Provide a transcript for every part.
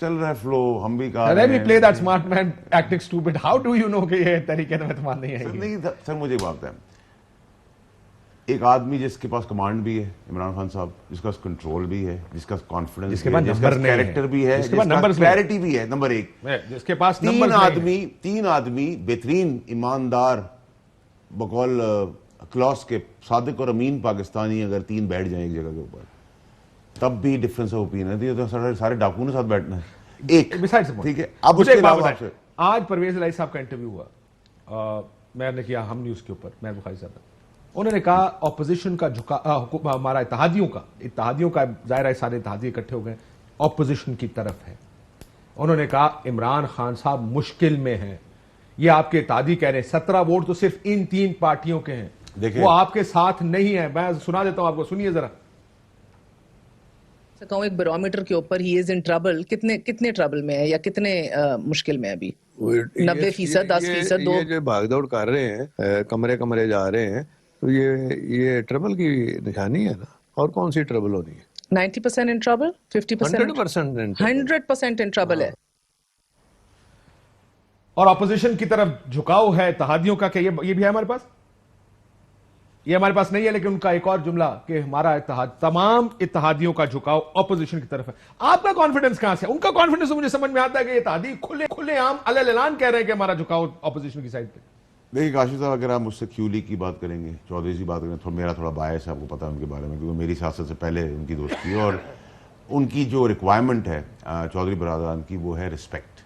چل رہا ہے فلو, ہم بھی کہا Let me play that smart man acting stupid. How do you know کہ یہ تحریک اعتماد نہیں آئے گی؟ نہیں سر, مجھے ایک بات ہے, ایک آدمی جس کے پاس کمانڈ بھی ہے, عمران خان صاحب, جس کا کنٹرول بھی ہے, جس کا کانفیڈنس, جس کے پاس نمبر نہیں ہے, کیریکٹر بھی ہے, جس کے پاس نمبر کلیئرٹی بھی ہے, نمبر ایک, جس کے پاس نمبر تین آدمی بہترین ایماندار, بقول کلاس کے صادق اور امین پاکستانی اگر تین بیٹھ جائیں ایک جگہ کے اوپر, تب بھی ڈفرنس آف اوپینین ہے, تو سارے ڈاکوؤں کے ساتھ بیٹھنا ہے ایک, ٹھیک ہے. اب اس کے علاوہ آج پرویز الہی صاحب کا انٹرویو ہوا, میں نے کیا ہم نیوز کے اوپر, میں بخاری صاحب, انہوں نے کہا اپوزیشن کا ہمارا اتحادیوں کا ظاہر ہے, سارے اتحادی اکٹھے ہو گئے, اپوزیشن کی طرف ہے. انہوں نے کہا عمران خان صاحب مشکل میں ہیں, یہ آپ کے اتحادی کہہ رہے ہیں, 17 ووٹ تو صرف ان 3 پارٹیوں کے ہیں, وہ آپ کے ساتھ نہیں ہیں. میں سنا دیتا ہوں آپ کو, سنیے ذرا. کہوں ایک بیرومیٹر کے اوپر ہی از ان ٹربل, کتنے ٹربل میں ہے یا کتنے مشکل میں ہے ابھی؟ 90%, 10%, 2%. یہ جو بھاگ دوڑ کر رہے ہیں, کمرے جا رہے ہیں, تو یہ ٹربل کی نشانی ہے نا, اور کون سی ٹربل ہونی ہے؟ 90% ان ٹربل, 50%, 100% ان ٹربل ہے. اور اپوزیشن کی طرف جھکاؤ ہے اتحادیوں کا, کہ یہ بھی ہے ہمارے پاس, یہ ہمارے پاس نہیں ہے, لیکن ان کا ایک اور جملہ کہ ہمارا اتحاد, تمام اتحادیوں کا جھکاؤ اپوزیشن کی طرف ہے. آپ کا کانفیڈنس کہاں سے؟ ان کا کانفیڈنس مجھے سمجھ میں آتا ہے کہ یہ اتحادی کھلے عام علیہ اعلان کہہ رہے ہیں کہ ہمارا جھکاؤ اپوزیشن کی سائڈ پہ. دیکھیے کاشف صاحب, اگر آپ مجھ سے کیولی کی بات کریں گے, چودھری کی بات کریں گے, میرا تھوڑا باعث ہے, آپ کو پتا ہے ان کے بارے میں, کیونکہ میری سیاست سے پہلے ان کی دوستی ہے, اور ان کی جو ریکوائرمنٹ ہے چودھری برادران کی, وہ ہے رسپیکٹ,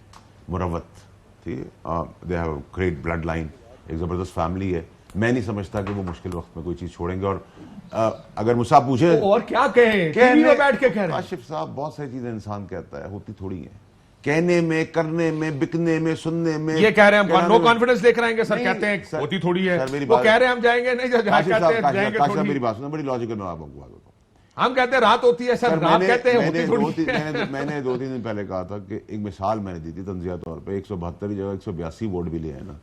مروت, ٹھیک ہے, they have great blood line, ایک زبردست فیملی ہے. میں نہیں سمجھتا کہ وہ مشکل وقت میں کوئی چیز چھوڑیں گے. اور اگر مجھ سے آپ پوچھیں اور کیا کہیں, ٹی وی پہ بیٹھ کے کہہ رہے ہیں. کاشف صاحب, بہت ساری چیزیں انسان کہتا ہے, ہوتی تھوڑی ہیں, کہنے میں, کرنے میں, بکنے میں, سننے میں. یہ کہہ رہے ہیں ہم نو کانفیڈنس لے کر آئیں گے سر, کہتے ہیں ہوتی تھوڑی ہے, وہ کہہ رہے ہیں ہم جائیں گے, نہیں جائیں گے تھوڑی. میری بات سنیں, بڑی لاجیکل میں آپ کو بات ہوتا ہوں. ہم کہتے ہیں رات ہوتی ہے سر, آپ کہتے ہیں ہوتی تھوڑی. میں نے 2-3 دن پہلے کہا تھا کہ ایک مثال میں نے دی تھی تنزیہ طور پہ, 172 کی جگہ 182 ووٹ بھی لے آئے نا,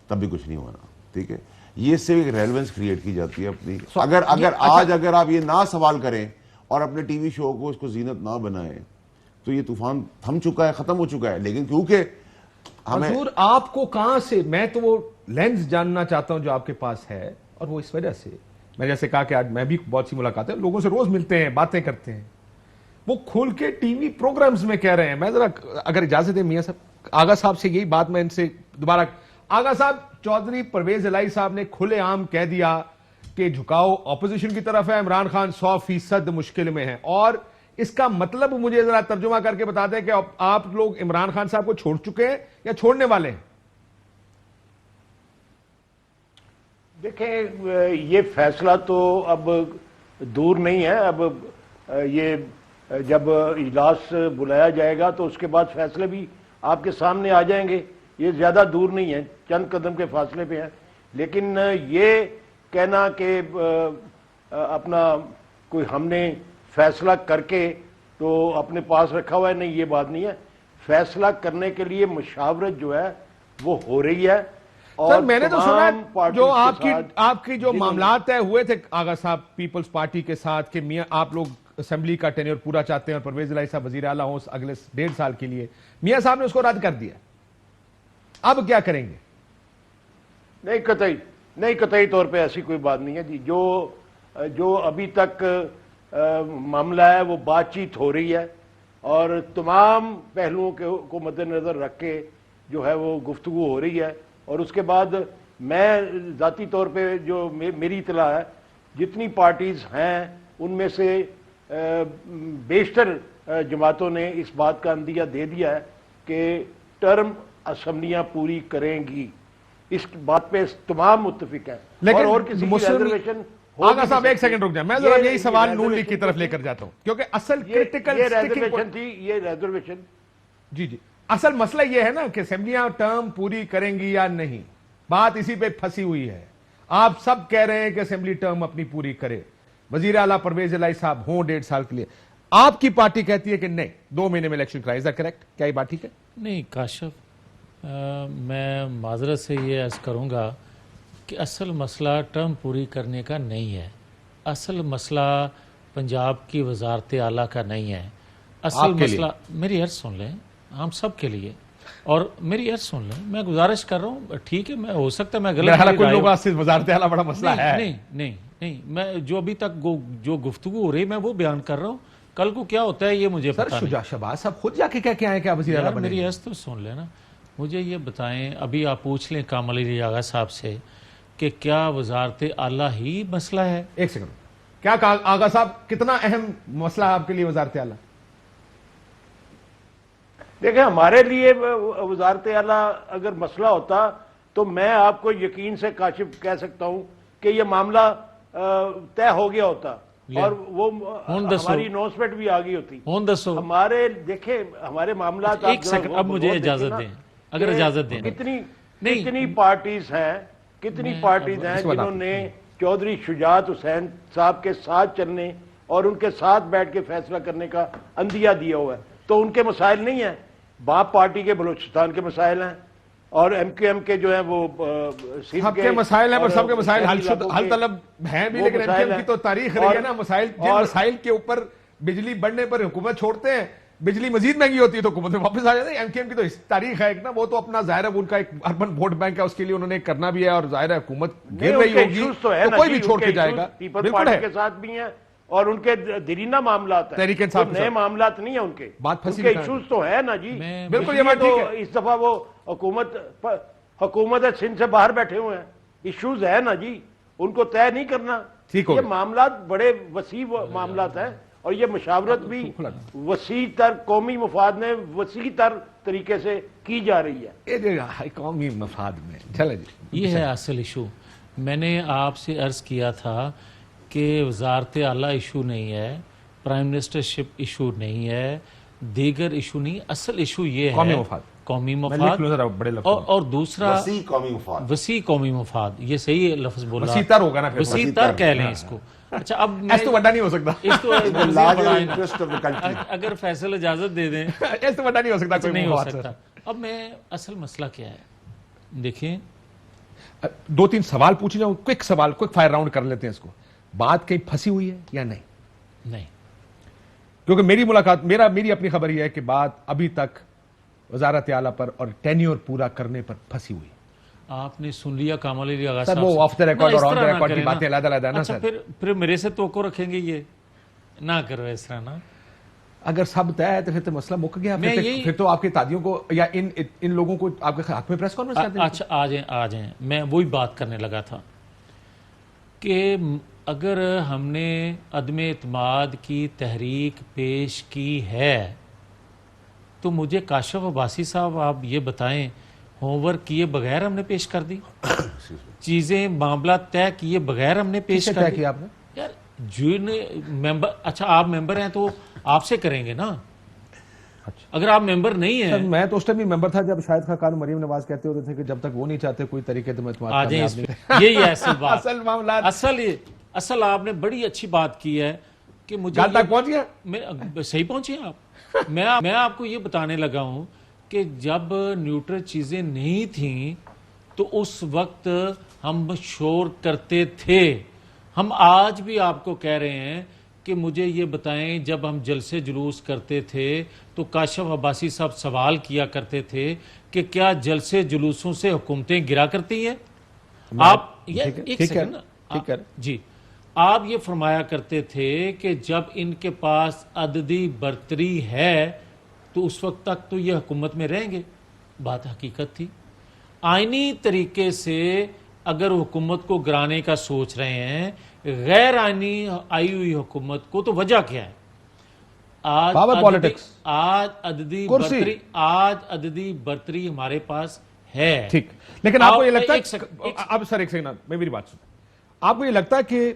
تب بھی کچھ نہیں ہوا نا, ٹھیک ہے. یہ سے ایک ریلیونس کریٹ کی جاتی ہے اپنی. اگر آپ یہ نہ سوال کریں اور اپنے ٹی وی شو کو اس کو زینت نہ بنائیں, تو یہ طوفان تھم چکا ہے, ختم ہو چکا ہے. لیکن کیونکہ حضور آپ کو کہاں سے, میں تو وہ لینس جاننا چاہتا ہوں جو آپ کے پاس ہے, اور وہ اس وجہ سے میں جیسے کہا کہ آج میں بھی بہت سی ملاقاتیں, لوگوں سے روز ملتے ہیں, باتیں کرتے ہیں, وہ کھول کے ٹی وی پروگرامز میں کہہ رہے ہیں. میں ذرا اگر اجازت ہے میاں صاحب, آغا صاحب سے یہی بات میں ان سے دوبارہ. آغا صاحب, چودھری پرویز الہی صاحب نے کھلے عام کہہ دیا کہ جھکاؤ اپوزیشن کی طرف ہے, عمران خان 100% مشکل میں ہیں, اور اس کا مطلب مجھے ذرا ترجمہ کر کے بتا دیں کہ آپ لوگ عمران خان صاحب کو چھوڑ چکے ہیں یا چھوڑنے والے ہیں؟ دیکھیں, یہ فیصلہ تو اب دور نہیں ہے. اب یہ جب اجلاس بلایا جائے گا تو اس کے بعد فیصلے بھی آپ کے سامنے آ جائیں گے. یہ زیادہ دور نہیں ہے, چند قدم کے فاصلے پہ ہیں. لیکن یہ کہنا کہ اپنا کوئی ہم نے فیصلہ کر کے تو اپنے پاس رکھا ہوا ہے, نہیں, یہ بات نہیں ہے. فیصلہ کرنے کے لیے مشاورت جو ہے وہ ہو رہی ہے. سر میں نے تو سنا جو آپ کی جو معاملات طے ہوئے تھے آغا صاحب پیپلز پارٹی کے ساتھ, کہ میاں آپ لوگ اسمبلی کا ٹینیور پورا چاہتے ہیں اور پرویز الہی صاحب وزیر اعلیٰ ہوں اگلے 1.5 سال کے لیے, میاں صاحب نے اس کو رد کر دیا. اب کیا کریں گے؟ نہیں, قطعی طور پہ ایسی کوئی بات نہیں ہے جی. جو ابھی تک معاملہ ہے وہ بات چیت ہو رہی ہے, اور تمام پہلوؤں کو مد نظر رکھ کے جو ہے وہ گفتگو ہو رہی ہے. اور اس کے بعد میں ذاتی طور پہ جو میری اطلاع ہے, جتنی پارٹیز ہیں ان میں سے بیشتر جماعتوں نے اس بات کا اندیہ دے دیا ہے کہ ٹرم اسمبلیاں پوری کریں گی. اس بات پہ تمام متفق ہیں. لیکن اور کسی کی ریزرویشن, آغا صاحب ایک سیکنڈ رک جائیں, میں ذرا یہی سوال نون لیگ کی طرف لے کر جاتا ہوں, کیونکہ اصل کرٹیکل ریزرویشن تھی, یہ ریزرویشن جی اصل مسئلہ یہ ہے نا کہ اسمبلیاں ٹرم پوری کریں گی یا نہیں, بات اسی پہ پھنسی ہوئی ہے. آپ سب کہہ رہے ہیں کہ اسمبلی ٹرم اپنی پوری کرے, وزیر اعلیٰ پرویز الہی صاحب ہوں 1.5 سال کے لیے, آپ کی پارٹی کہتی ہے کہ نہیں 2 مہینے میں الیکشن کرائے. Is that correct? کیا یہ بات ٹھیک ہے؟ نہیں کاشف, میں معذرت سے یہ عرض کروں گا کہ اصل مسئلہ ٹرم پوری کرنے کا نہیں ہے. اصل مسئلہ پنجاب کی وزارت اعلیٰ کا نہیں ہے. اصل آپ کے مسئلہ میری عرض سن لیں، ہم سب کے لیے، اور میری عرز سن لیں، میں گزارش کر رہا ہوں، ٹھیک ہے میں ہو سکتا ہے میں غلط حالانکہ میری کچھ لوگوں رائے کا صرف وزارت اعلیٰ بڑا مسئلہ ہے. نہیں میں جو ابھی تک جو گفتگو ہو رہی میں وہ بیان کر رہا ہوں، کل کو کیا ہوتا ہے یہ مجھے سر پتہ نہیں. شجاع شہباز صاحب خود جا کے کہہ کے آئے کہ آپ وزیر اعلیٰ یار بنے. میری عرض تو سن لینا، مجھے یہ بتائیں، ابھی آپ پوچھ لیں کامل علی آغا صاحب سے کہ کیا وزارت اعلیٰ ہی مسئلہ ہے؟ ایک سیکنڈ، کیا کہا آغا صاحب، کتنا اہم مسئلہ ہے آپ کے لیے وزارت اعلیٰ؟ دیکھیں ہمارے لیے وزارت اعلیٰ اگر مسئلہ ہوتا تو میں آپ کو یقین سے کاشف کہہ سکتا ہوں کہ یہ معاملہ طے ہو گیا ہوتا اور وہ ہماری اناؤنسمنٹ بھی آ گئی ہوتی. ہمارے دیکھیں ہمارے معاملات، ایک سیکنڈ اب مجھے اجازت دیں، اگر اجازت دیں. کتنی پارٹیز ہیں جنہوں نے چودھری شجاعت حسین صاحب کے ساتھ چلنے اور ان کے ساتھ بیٹھ کے فیصلہ کرنے کا عندیہ دیا ہوا ہے، تو ان کے مسائل نہیں ہیں. باپ پارٹی کے بلوچستان کے مسائل ہیں اور ایم کیو ایم کے جو ہیں وہ سب کے مسائل ہیں، پر سب کے مسائل حل طلب ہیں بھی، لیکن ایم کیو ایم کی تو تاریخ رہی ہے نا. مسائل جن مسائل کے اوپر بجلی بڑھنے پر حکومت چھوڑتے ہیں، بجلی مزید مہنگی ہوتی ہے تو حکومت میں واپس آ جاتے ہیں. ایم کیو ایم کی تو تاریخ ہے ایک نا، وہ تو اپنا ظاہر ہے ان کا ایک اربن ووٹ بینک ہے، اس کے لیے انہوں نے کرنا بھی ہے، اور ظاہر ہے حکومت گر رہی ہوگی تو کوئی بھی چھوڑ کے جائے گا. بالکل ہے، کے ساتھ بھی ہیں اور ان کے دیرینہ معاملات ہیں، نئے معاملات نہیں ہیں. ان کے ایشوز تو ہے نا جی. بالکل یہ بات ٹھیک ہے. اس دفعہ وہ حکومت سندھ سے باہر بیٹھے ہوئے ہیں، ایشوز ہے نا جی، ان کو طے نہیں کرنا. یہ معاملات بڑے وسیع معاملات ہیں اور یہ مشاورت بھی وسیع تر قومی مفاد میں وسیع تر طریقے سے کی جا رہی ہے. قومی مفاد میں چلے جی، یہ ہے اصل ایشو. میں نے آپ سے عرض کیا تھا کہ وزارت اعلیٰ ایشو نہیں ہے، پرائم منسٹر شپ ایشو نہیں ہے، دیگر ایشو نہیں، اصل ایشو یہ ہے قومی مفاد اور دوسرا وسیع قومی مفاد. یہ صحیح لفظ بولا، وسیع تر ہوگا نا، وسیع تر کہہ لیں اس کو. اچھا اب ایس تو بڑا نہیں ہو سکتا، اگر فیصل اجازت دے دیں ایس تو بڑا نہیں ہو سکتا، نہیں ہو سکتا. اب میں اصل مسئلہ کیا ہے دیکھیں، دو تین سوال پوچھ جاؤں، کوئک سوال، کوئک فائر راؤنڈ کر لیتے ہیں اس کو. بات کہیں پھنسی ہوئی ہے یا نہیں؟ کیونکہ میری ملاقات، میری اپنی خبر یہ ہے کہ بات ابھی تک وزارت اعلیٰ پر اور ٹینیور پورا کرنے پر پھنسی ہوئی. آپ نے سن لیا کامل علی آغا صاحب، وہ آف دا ریکارڈ اور آن دا ریکارڈ کی باتیں علیحدہ علیحدہ نا. اچھا پھر میرے سے توقع رکھیں گے، یہ نہ کرو اس طرح نا. اگر سب طے ہے تو پھر تو مسئلہ مک گیا. پھر تو آپ کے تادیوں کو یا ان لوگوں کو آپ کے حق میں پریس کانفرنس کرتے ہیں. اچھا آ جائیں میں وہی بات کرنے لگا تھا کہ اگر ہم نے عدم اعتماد کی تحریک پیش کی ہے تو مجھے کاشف عباسی صاحب آپ یہ بتائیں، ہوم ورک کیے بغیر ہم نے پیش کر دی چیزیں، معاملات طے کیے بغیر ہم نے پیش کر دی. یار جن ممبر، اچھا آپ ممبر ہیں تو آپ سے کریں گے نا، اگر آپ ممبر نہیں ہیں. میں تو اس ٹائم بھی ممبر تھا جب شاہد خاقان مریم نواز کہتے ہوتے تھے کہ جب تک وہ نہیں چاہتے کوئی طریقے تو میں تمہارا یہی ہے اصل بات. اصل معاملات اصل آپ نے بڑی اچھی بات کی ہے کہ مجھے تک پہنچ گیا، صحیح پہنچے آپ. میں آپ کو یہ بتانے لگا ہوں کہ جب نیوٹرل چیزیں نہیں تھیں تو اس وقت ہم شور کرتے تھے. ہم آج بھی آپ کو کہہ رہے ہیں کہ مجھے یہ بتائیں، جب ہم جلسے جلوس کرتے تھے تو کاشف عباسی صاحب سوال کیا کرتے تھے کہ کیا جلسے جلوسوں سے حکومتیں گرا کرتی ہیں؟ آپ ایک سیکنڈ جی، آپ یہ فرمایا کرتے تھے کہ جب ان کے پاس عددی برتری ہے تو اس وقت تک تو یہ حکومت میں رہیں گے. بات حقیقت تھی. آئینی طریقے سے اگر حکومت کو گرانے کا سوچ رہے ہیں، غیر آئینی آئی ہوئی حکومت کو، تو وجہ کیا ہے؟ آج عددی برتری ہمارے پاس ہے. ٹھیک، لیکن آپ کو یہ لگتا ہے، اب سر ایک سیکنڈ میں میری بات سن، آپ کو یہ لگتا ہے کہ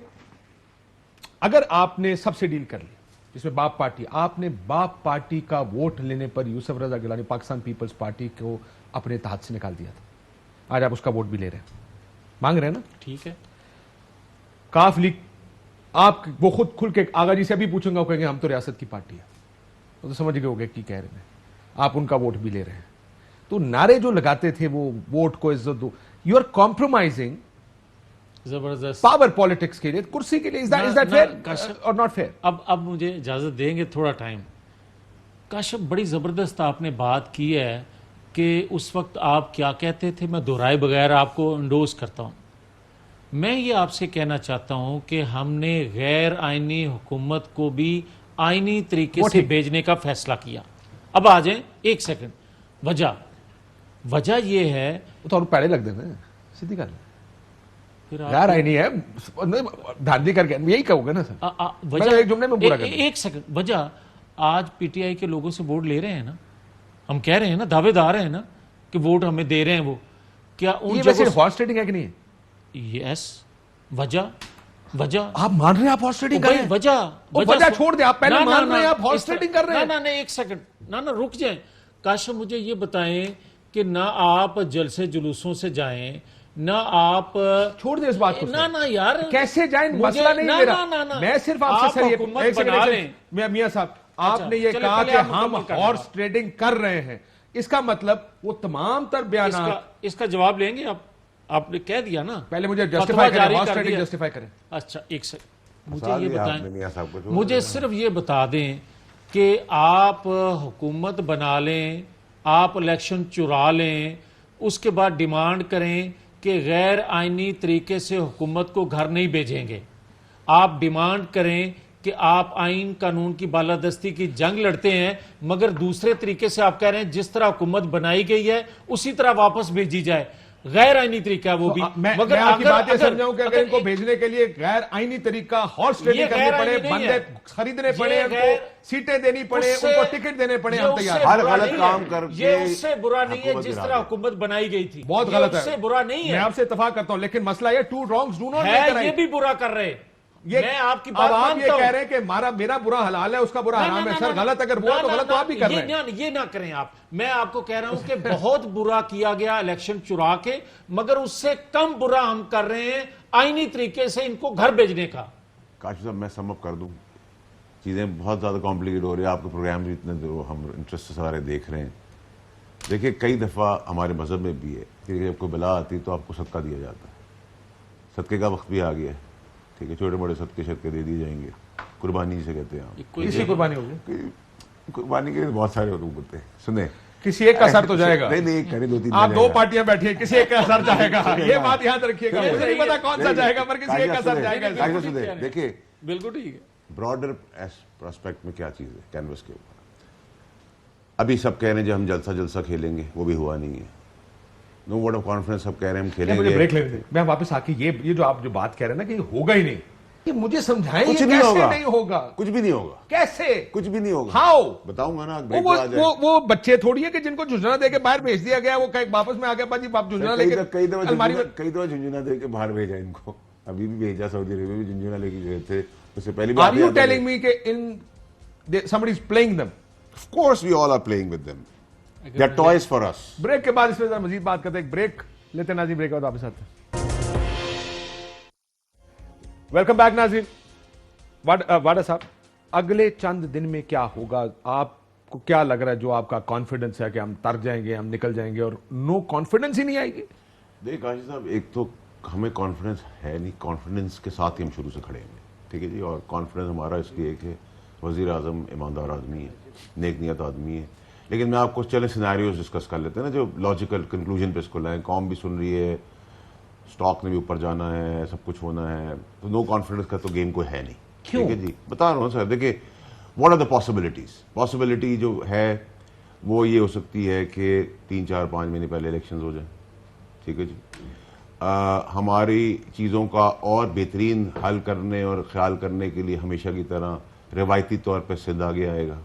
اگر آپ نے سب سے ڈیل کر لی، جس میں باپ پارٹی، آپ نے باپ پارٹی کا ووٹ لینے پر یوسف رضا گیلانی پاکستان پیپلز پارٹی کو اپنے اتحاد سے نکال دیا تھا، آج آپ اس کا ووٹ بھی لے رہے ہیں، مانگ رہے ہیں نا؟ ٹھیک ہے. کاف لیگ، آپ وہ خود کھل کے آغا جی سے بھی پوچھوں گا، وہ کہیں گے ہم تو ریاست کی پارٹی ہے، وہ تو سمجھ گئے ہوگے کی کہہ رہے ہیں، آپ ان کا ووٹ بھی لے رہے ہیں. تو نعرے جو لگاتے تھے وہ ووٹ کو عزت دو، یو آر کمپرومائزنگ زبردست پاور پالیٹکس کے لیے، کرسی کے لیے. از دیٹ فیئر اور ناٹ فیئر؟ اب مجھے اجازت دیں گے تھوڑا ٹائم. کاشف بڑی زبردست آپ نے بات کی ہے کہ اس وقت آپ کیا کہتے تھے، میں دہرائے بغیر آپ کو انڈوز کرتا ہوں. میں یہ آپ سے کہنا چاہتا ہوں کہ ہم نے غیر آئینی حکومت کو بھی آئینی طریقے سے بھیجنے کا فیصلہ کیا. اب آ جائیں ایک سیکنڈ. وجہ یہ ہے تو پہلے لگ دینا سیدھی گل غیر آئینی ہے دھاندلی کر کے یہی کہو گے نا سر. ایک جملے میں پورا کریں. ایک سیکنڈ. وجہ آج پی ٹی آئی کے لوگوں سے ووٹ لے رہے ہیں نا، ہم کہہ رہے ہیں نا، دعوے دار ہیں نا کہ ووٹ ہمیں دے رہے ہیں. وہ کیا ان ویسے ہارس ٹریڈنگ ہے کہ نہیں ہے؟ یس. وجہ آپ مان رہے ہیں آپ ہارس ٹریڈنگ کر رہے ہیں؟ وجہ چھوڑ دیں، آپ پہلے مان رہے ہیں آپ ہارس ٹریڈنگ کر رہے ہیں. نہ ایک سیکنڈ، نہ رک جائیں. کاشف مجھے یہ بتائیں کہ نہ آپ جلسے جلوسوں سے جائیں، نہ آپ چھوڑ دیں اس بات کو. نہ یار کیسے جائیں؟ مسئلہ نہیں میرا. میں صرف آپ سے سر ایک سیکنڈ میاں صاحب، آپ نے یہ کہا کہ ہم ہارس ٹریڈنگ کر رہے ہیں، اس کا مطلب وہ تمام تر بیانات. اس کا جواب لیں گے آپ نے کہہ دیا نا. پہلے مجھے جسٹیفائی کریں، ہارس ٹریڈنگ جسٹیفائی کریں. اچھا ایک سیکنڈ مجھے یہ بتائیں، مجھے صرف یہ بتا دیں کہ آپ حکومت بنا لیں، آپ الیکشن چرا لیں، اس کے بعد ڈیمانڈ کریں کہ غیر آئینی طریقے سے حکومت کو گھر نہیں بھیجیں گے. آپ ڈیمانڈ کریں کہ آپ آئین قانون کی بالادستی کی جنگ لڑتے ہیں، مگر دوسرے طریقے سے آپ کہہ رہے ہیں جس طرح حکومت بنائی گئی ہے اسی طرح واپس بھیجی جائے. غیر آئینی طریقہ ہے وہ بھی. مگر آپ کی بات یہ سمجھاؤں کہ اگر ان کو بھیجنے کے لیے غیر آئینی طریقہ ہارس ٹریڈنگ کرنے پڑے، بندے خریدنے پڑے، ان کو سیٹیں دینی پڑے، ان کو ٹکٹ دینے پڑے، ہم تیار. ہر غلط کام کر کے یہ اس سے برا نہیں ہے جس طرح حکومت بنائی گئی تھی. بہت غلط ہے، اس سے برا نہیں ہے. میں آپ سے اتفاق کرتا ہوں، لیکن مسئلہ یہ ٹو رانگز ڈو ناٹ ہے، میک رائٹ. یہ بھی برا کر رہے. میں آپ کی اب بات آپ مانتا یہ ہوں. کہہ رہے ہیں کہ میرا برا حلال ہے، اس کا برا حرام ہے. سر غلط اگر وہ تو غلط تو آپ بھی کر رہے ہیں. یہ نہ کریں آپ. میں آپ کو کہہ رہا ہوں کہ بہت برا کیا گیا الیکشن چرا کے، مگر اس سے کم برا ہم کر رہے ہیں آئینی طریقے سے ان کو گھر بھیجنے کا. کاشف صاحب میں سم اپ کر دوں، چیزیں بہت زیادہ کمپلیکیٹ ہو رہی ہیں. آپ کے پروگرام بھی اتنے ہم انٹرسٹ سے سارے دیکھ رہے ہیں. دیکھیے کئی دفعہ ہمارے مذہب میں بھی ہے کہ جب کوئی بلا آتی تو آپ کو صدقہ دیا جاتا ہے. صدقے کا وقت بھی آ گیا ہے، ٹھیک ہے، چھوٹے موٹے صدقے دے دیے جائیں گے. قربانی جسے کہتے ہیں آپ. کس کی قربانی ہوگی؟ قربانی کے بہت سارے حروف ہوتے ہیں. سنیں، کسی ایک کا سر تو جائے گا. نہیں کریں، دو تین آپ دو پارٹیاں بیٹھی ہیں، کسی ایک کا سر جائے گا. یہ بات یاد رکھیے گا. مجھے نہیں پتا کون سا جائے گا، پر کسی ایک کا سر جائے گا. دیکھیے بالکل ٹھیک ہے. براڈر پراسپیکٹ میں کیا چیز ہے کینوس کے اوپر. ابھی سب کہہ رہے ہیں جو ہم جلسہ کھیلیں گے، وہ بھی ہوا نہیں ہے. نو ووٹ آف کانفیڈنس سب کہہ رہے ہیں ہم کھیلیں گے. مجھے بریک لینے دیں، میں واپس آ کے یہ جو آپ جو بات کہہ رہے ہیں نا کہ یہ ہوگا ہی نہیں، یہ مجھے سمجھائیں. کچھ یہ نہیں کیسے ہوگا، نہیں ہوگا؟ کچھ بھی نہیں ہوگا. کیسے؟ کچھ بھی نہیں ہوگا. ہاؤ؟ بتاؤں گا نا. بریک آ جائے. وہ بچے تھوڑی ہے کہ جن کو جھنجھنا دے کے باہر بھیج دیا گیا، وہ واپس میں آ گیا جی آپ جھنجھنا لے کے کئی دفعہ جھنجھنا دے کے باہر بھیجا ان کو. ابھی بھی بھیجا، سعودی عربیہ بھی جھنجھنا لے کے گئے تھے. اس سے پہلے Are you telling me کہ somebody is playing them? Of course we all are playing with them. They are toys for us. Break کے بعد اس میں مزید بات کرتے ہیں. ایک بریک لیتے ہیں ناظرین، بریک کے بعد واپس آتے ہیں. ویلکم بیک ناظرین. واڈا صاحب، اگلے چند دن میں کیا ہوگا؟ آپ کو کیا لگ رہا ہے جو آپ کا کانفیڈنس ہے کہ ہم تر جائیں گے، ہم نکل جائیں گے، اور نو کانفیڈنس ہی نہیں آئے گی؟ دیکھ کاشف صاحب، ایک تو ہمیں کانفیڈنس ہے نہیں. کانفیڈنس کے ساتھ ہی ہم شروع سے کھڑے ہیں، ٹھیک ہے جی. اور کانفیڈنس ہمارا اس لیے کہ وزیر اعظم ایماندار آدمی ہے، نیک نیت آدمی ہے. لیکن میں آپ کو چلے سیناریوز ڈسکس کر لیتے ہیں نا، جو لاجیکل کنکلوژن پہ اس کو لائیں. قوم بھی سن رہی ہے، اسٹاک نے بھی اوپر جانا ہے، سب کچھ ہونا ہے. تو نو کانفیڈنس کا تو گیم کوئی ہے نہیں. ٹھیک ہے جی، بتا رہا ہوں سر. دیکھیے what are the possibilities. Possibility جو ہے وہ یہ ہو سکتی ہے کہ 3 4 5 مہینے پہلے الیکشنز ہو جائیں. ٹھیک ہے جی. ہماری چیزوں کا اور بہترین حل کرنے اور خیال کرنے کے لیے ہمیشہ کی طرح روایتی طور پہ سندھ آگے آئے گا.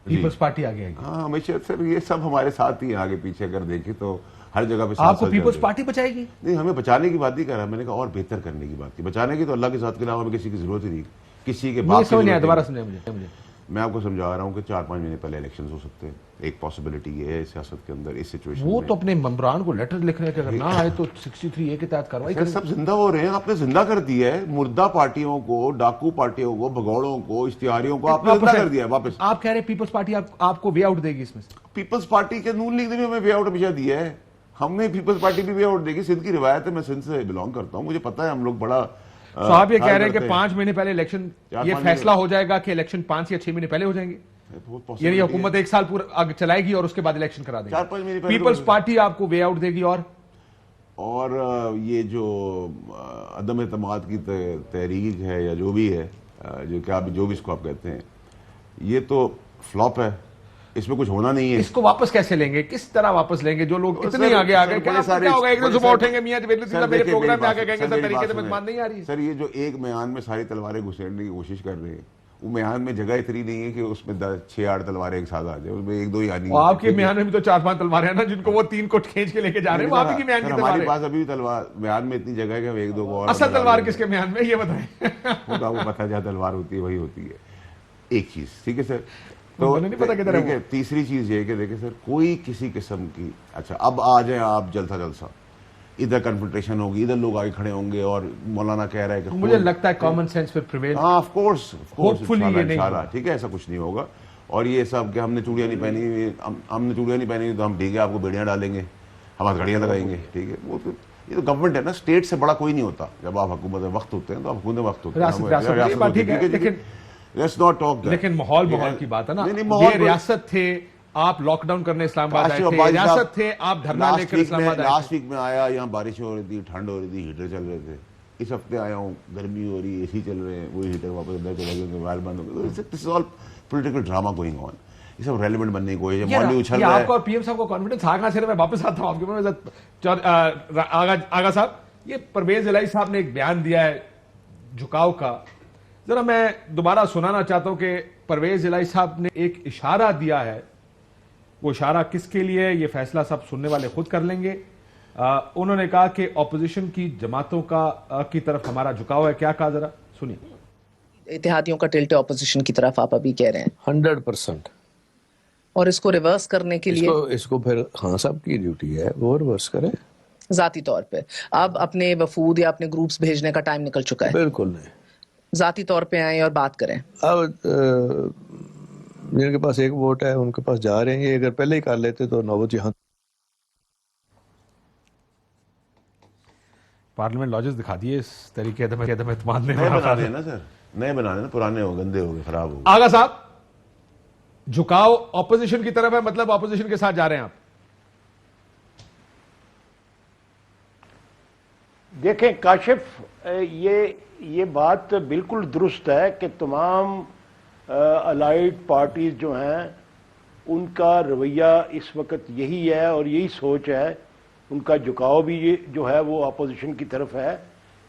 پیپلز پارٹی آگے آئے گی. ہاں ہمیشہ سر، یہ سب ہمارے ساتھ ہی آگے پیچھے اگر دیکھیں تو ہر جگہ پہ. آپ کو پیپلز پارٹی بچائے گی؟ نہیں، ہمیں بچانے کی بات نہیں کر رہا میں نے کہا اور بہتر کرنے کی بات کی. بچانے کی تو اللہ کے ساتھ کے علاوہ ہمیں کسی کی ضرورت ہی نہیں، کسی کے باپ کی. دوبارہ سمجھیں مجھے. میں آپ کو سمجھا رہا ہوں کہ 4 5 مہینے پہلے الیکشنز ہو سکتے ہیں. ایک پاسبلٹی یہ ہے سیاست کے اندر اس سچویشن میں. وہ تو اپنے ممبران کو لیٹر لکھ رہے ہیں کہ اگر نہ آئے تو 63A کے تحت کارروائی کریں. سب زندہ ہو رہے ہیں. آپ نے زندہ کر دیا ہے مردہ پارٹیوں کو، ڈاکو پارٹیوں کو، بھگوڑوں کو، اشتہاریوں کو. آپ نے زندہ کر دیا ہے واپس. آپ کہہ رہے ہیں پیپلز پارٹی آپ کو وے آؤٹ دے گی اس میں سے؟ پیپلز پارٹی کے نون لیگ نے بھی ہمیں وے آؤٹ ہمیشہ دیا ہے. ہم نے پیپلز پارٹی بھی وے آؤٹ دے گی. سندھ کی روایت ہے، میں سندھ سے بلانگ کرتا ہوں، مجھے پتا ہے ہم لوگ بڑا. تو آپ یہ کہہ رہے ہیں کہ 5 مہینے پہلے الیکشن، یہ فیصلہ ہو جائے گا کہ الیکشن 5 یا 6 مہینے پہلے ہو جائیں گے؟ یعنی حکومت 1 سال پورا چلائے گی اور اس کے بعد الیکشن کرا دے 4-5 مہینے پہلے پیپلز پارٹی آپ کو وے آؤٹ دے گی. اور یہ جو عدم اعتماد کی تحریک ہے یا جو بھی ہے جو بھی اس کو آپ کہتے ہیں, یہ تو فلاپ ہے, اس میں کچھ ہونا نہیں ہے. اس کو واپس کیسے لیں گے, کس طرح واپس لیں گے؟ جو لوگ اتنے آگے آ گئے, کیا ہوگا ایک دن صبح اٹھیں گے میاں جویل صاحب میرے پروگرام میں آ کے کہیں گے سر طریقے سے اعتماد نہیں آ رہی. سر یہ جو ایک میان میں ساری تلواریں گھسیٹنے کی کوشش کر رہے ہیں, وہ میان میں جگہ اتنی نہیں ہے کہ اس میں 6-8 تلواریں ایک ساتھ آ جائیں, اس میں 1-2 ہی آنی. آپ کے میان میں بھی تو 4-5 تلواریں ہیں نا, جن کو وہ 3 کو کھینچ کے لے کے جا رہے ہیں, وہ آپ کی میان کی تلوار ہے. ہمارے پاس ابھی بھی تلوار میان میں اتنی جگہ ہے کہ ہم 1-2 کو اور. اصل تلوار کس کے میان میں, یہ بتائیں. ہوگا وہ پتہ جہاں تلوار ہوتی ہے وہی ہوتی ہے. ایک چیز ٹھیک ہے سر. تو دیکھیں تیسری چیز یہ کہ دیکھیں سر, کوئی کسی قسم کی اچھا اب آ جائیں آپ جلسہ ادھر کنفرنٹیشن ہوگی, ادھر لوگ آگے کھڑے ہوں گے, اور مولانا کہہ رہا ہے کہ مجھے لگتا ہے کامن سینس پہ پریویل. ہاں آف کورس انشاءاللہ ٹھیک ہے, ایسا کچھ نہیں ہوگا. اور یہ سب کہ ہم نے چوڑیاں نہیں پہنی تو ہم ٹھیک ہے آپ کو بیڑیاں ڈالیں گے, ہم ہتھکڑیاں لگائیں گے, ٹھیک ہے. وہ تو یہ تو گورنمنٹ ہے نا, اسٹیٹ سے بڑا کوئی نہیں ہوتا. جب آپ حکومت وقت ہوتے ہیں تو آپ حکومت وقت ہوتے ہیں. لیکن ماحول کی بات ہے نا, یہ ریاست تھے, آپ لاک ڈاؤن کرنے اسلام آباد آئے تھے, ریاست تھے, آپ دھرنا لے کر اسلام آباد آئے تھے. لاسٹ ویک میں آیا, یہاں بارش ہو رہی تھی, ٹھنڈ ہو رہی تھی, ہیٹر چل رہے تھے. اس ہفتے آیا ہوں, گرمی ہو رہی ہے, اے سی چل رہے ہیں, وہی ہیٹر واپس ادھر چلے گئے, موبائل بند ہو گئے. This is all political drama going on. یہ سب ریلیونٹ بننے کی کوشش ہے, مولوی اچھل رہا ہے. آپ کو اور پی ایم صاحب کو کانفیڈنس آ کہاں سے؟ میں واپس آتا ہوں آپ کے آغا صاحب. یہ پرویز الہی صاحب نے ایک بیان دیا ہے جھکاؤ کا, ذرا میں دوبارہ سنانا چاہتا ہوں کہ پرویز الہی صاحب نے ایک اشارہ دیا ہے. وہ اشارہ کس کے لیے, یہ فیصلہ سب سننے والے خود کر لیں گے. انہوں نے کہا کہ اپوزیشن کی جماعتوں کی طرف ہمارا جھکاؤ ہے. کیا کہا, ذرا سنیے. اتحادیوں کا ٹلٹ اپوزیشن کی طرف آپ ابھی کہہ رہے ہیں 100%. اور اس کو ریورس کرنے کے لیے اس کو پھر خان صاحب کی ڈیوٹی ہے, وہ ریورس کریں ذاتی طور پہ. اب اپنے وفود یا اپنے گروپس بھیجنے کا ٹائم نکل چکا ہے. بالکل نہیں, ذاتی طور پہ آئیں اور بات کریں. اب جن کے پاس ایک ووٹ ہے ان کے پاس جا رہے ہیں. یہ اگر پہلے ہی کر لیتے تو نوبت یہاں. پارلیمنٹ لاجز دکھا دیے اس طریقے عدم اعتماد میں. نئے بنا دیں نا سر, نئے بنا دیں نا, پرانے ہو گندے ہو گئے, خراب ہو گئے. آغا صاحب, جھکاؤ اپوزیشن کی طرف ہے, مطلب اپوزیشن کے ساتھ جا رہے ہیں آپ. دیکھیں کاشف, یہ بات بالکل درست ہے کہ تمام الائیڈ پارٹیز جو ہیں ان کا رویہ اس وقت یہی ہے اور یہی سوچ ہے, ان کا جھکاؤ بھی جو ہے وہ اپوزیشن کی طرف ہے.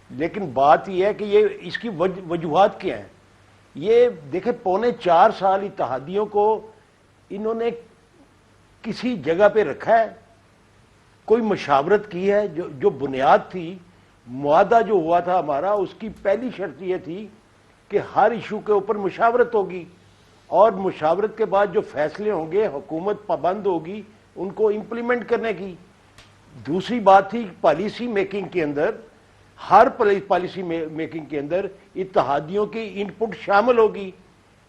لیکن بات یہ ہے کہ یہ اس کی وجوہات کیا ہیں. یہ دیکھیں 4.25 سال اتحادیوں کو انہوں نے کسی جگہ پہ رکھا ہے, کوئی مشاورت کی ہے. جو بنیاد تھی, معاہدہ جو ہوا تھا ہمارا, اس کی پہلی شرط یہ تھی کہ ہر ایشو کے اوپر مشاورت ہوگی, اور مشاورت کے بعد جو فیصلے ہوں گے حکومت پابند ہوگی ان کو امپلیمنٹ کرنے کی. دوسری بات تھی پالیسی میکنگ کے اندر, ہر پالیسی میکنگ کے اندر اتحادیوں کی ان پٹ شامل ہوگی.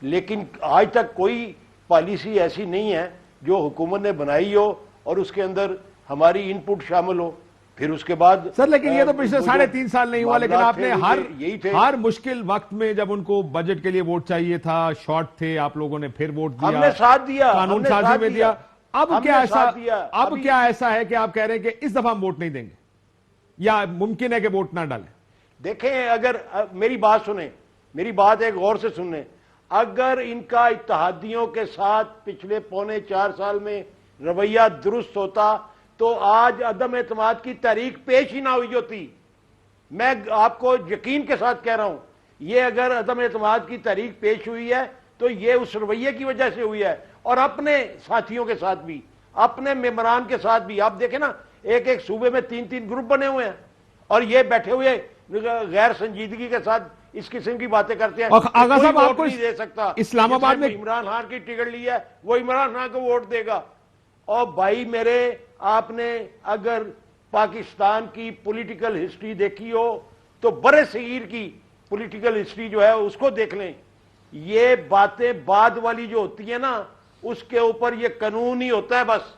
لیکن آج تک کوئی پالیسی ایسی نہیں ہے جو حکومت نے بنائی ہو اور اس کے اندر ہماری ان پٹ شامل ہو. پھر اس کے بعد سر, لیکن یہ تو پچھلے 3.5 سال نہیں ہوا, لیکن آپ نے ہر مشکل وقت میں جب ان کو بجٹ کے لیے ووٹ چاہیے تھا, شارٹ تھے, آپ لوگوں نے پھر ووٹ دیا, ہم نے ساتھ دیا, قانون سازی میں دیا. اب کیا ایسا ہے کہ آپ کہہ رہے ہیں کہ اس دفعہ ہم ووٹ نہیں دیں گے, یا ممکن ہے کہ ووٹ نہ ڈالیں؟ دیکھیں, اگر میری بات سنیں, میری بات ایک غور سے سنیں, اگر ان کا اتحادیوں کے ساتھ پچھلے 4.25 سال میں رویہ درست ہوتا تو آج عدم اعتماد کی تحریک پیش ہی نہ ہوئی ہوتی. میں آپ کو یقین کے ساتھ کہہ رہا ہوں, یہ اگر عدم اعتماد کی تحریک پیش ہوئی ہے تو یہ اس رویے کی وجہ سے ہوئی ہے, اور اپنے ساتھیوں کے ساتھ بھی, اپنے ممبران کے ساتھ بھی. آپ دیکھیں نا, ایک صوبے میں 3 گروپ بنے ہوئے ہیں, اور یہ بیٹھے ہوئے غیر سنجیدگی کے ساتھ اس قسم کی باتیں کرتے ہیں. آغا صاحب, آپ کو نہیں دے سکتا. اسلام آباد میں عمران خان کی ٹکٹ لی ہے, وہ عمران خان کو ووٹ دے گا. اور بھائی میرے, آپ نے اگر پاکستان کی پولیٹیکل ہسٹری دیکھی ہو تو برے صغیر کی پولیٹیکل ہسٹری جو ہے اس کو دیکھ لیں. یہ باتیں بعد والی جو ہوتی ہیں نا, اس کے اوپر یہ قانون ہی ہوتا ہے بس.